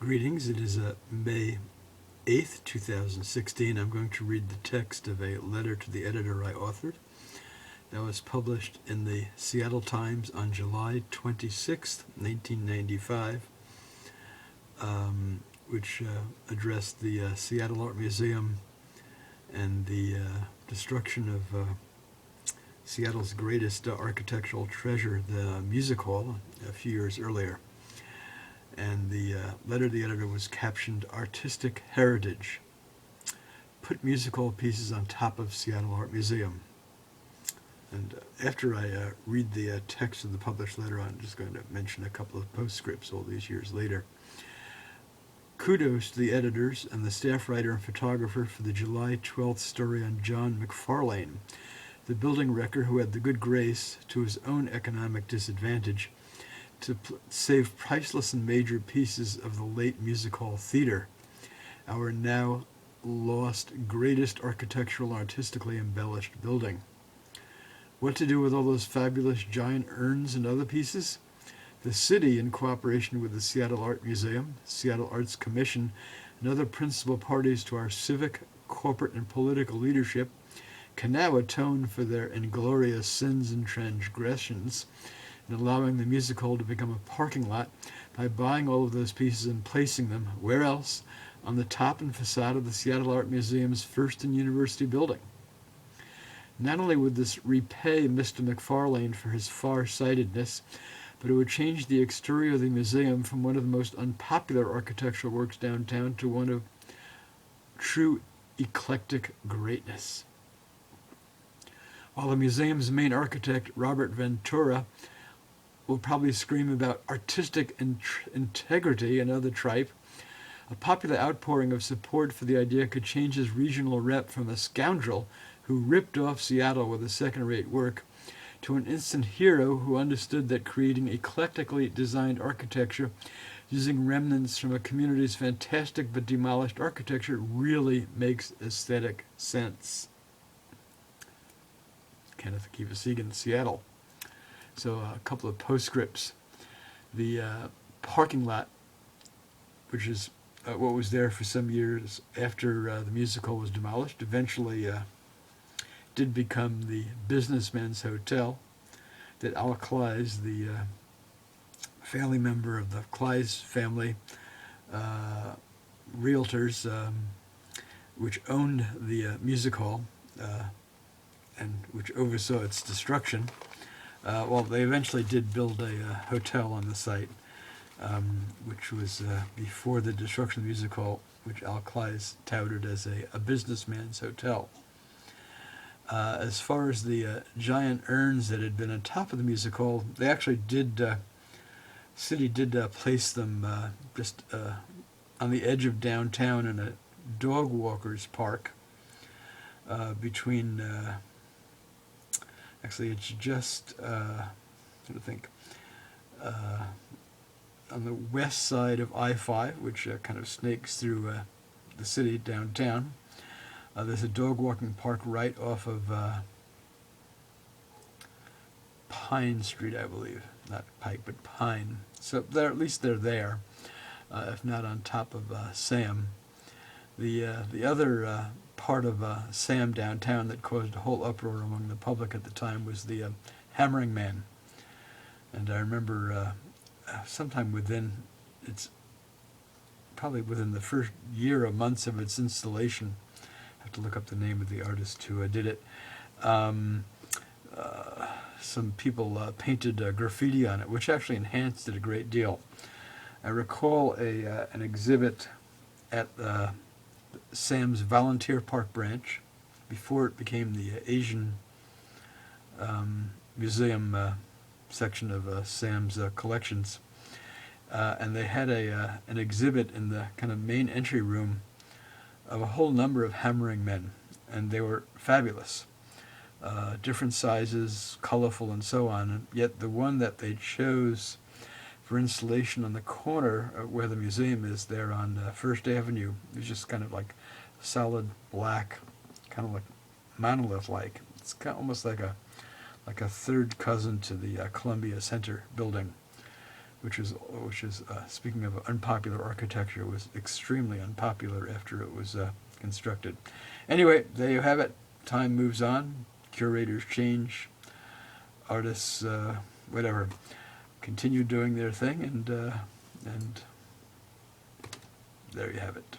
Greetings, it is May 8th, 2016. I'm going to read the text of a letter to the editor I authored that was published in the Seattle Times on July 26th, 1995, which addressed the Seattle Art Museum and the destruction of Seattle's greatest architectural treasure, the Music Hall, a few years earlier. And the letter to the editor was captioned "Artistic Heritage. Put music hall pieces on top of Seattle Art Museum." And after I read the text of the published letter, I'm just going to mention a couple of postscripts all these years later. Kudos to the editors and the staff writer and photographer for the July 12th story on John McFarlane, the building wrecker who had the good grace, to his own economic disadvantage, to save priceless and major pieces of the late music hall theater, our now lost greatest architectural and artistically embellished building. What to do with all those fabulous giant urns and other pieces? The city, in cooperation with the Seattle Art Museum, Seattle Arts Commission, and other principal parties to our civic, corporate, and political leadership, can now atone for their inglorious sins and transgressions in allowing the music hall to become a parking lot by buying all of those pieces and placing them, where else, on the top and facade of the Seattle Art Museum's First and University building. Not only would this repay Mr. McFarlane for his far-sightedness, but it would change the exterior of the museum from one of the most unpopular architectural works downtown to one of true eclectic greatness. While the museum's main architect, Robert Ventura, will probably scream about artistic integrity and other tripe, a popular outpouring of support for the idea could change his regional rep from a scoundrel who ripped off Seattle with a second-rate work to an instant hero who understood that creating eclectically designed architecture using remnants from a community's fantastic but demolished architecture really makes aesthetic sense. Kenneth Akiva Segan, Seattle. So a couple of postscripts. The parking lot, which is what was there for some years after the musical was demolished, eventually did become the businessman's hotel that Clise, the family member of the Clise family, realtors, which owned the music hall and which oversaw its destruction. Well, they eventually did build a hotel on the site, which was before the destruction of the music hall, which Clise touted as a businessman's hotel. As far as the giant urns that had been on top of the music hall, they actually did, city did place them just on the edge of downtown in a dog walker's park between, actually it's just, I think, on the west side of I-5, which kind of snakes through the city downtown. There's a dog walking park right off of Pine Street, I believe. Not Pike, but Pine. So at least they're there, if not on top of Sam. The other part of Sam downtown that caused a whole uproar among the public at the time was the Hammering Man. And I remember sometime probably within the first year or months of its installation, I have to look up the name of the artist who did it. Some people painted graffiti on it, which actually enhanced it a great deal. I recall an exhibit at Sam's Volunteer Park branch before it became the Asian Museum section of Sam's collections. And they had an exhibit in the kind of main entry room of a whole number of hammering men, and they were fabulous. Different sizes, colorful, and so on. And yet the one that they chose for installation on the corner where the museum is there on First Avenue is just kind of like solid black, kind of like monolith-like. It's almost like a third cousin to the Columbia Center building. which is speaking of unpopular architecture, was extremely unpopular after it was constructed. Anyway, there you have it. Time moves on, curators change, artists, whatever, continue doing their thing, and there you have it.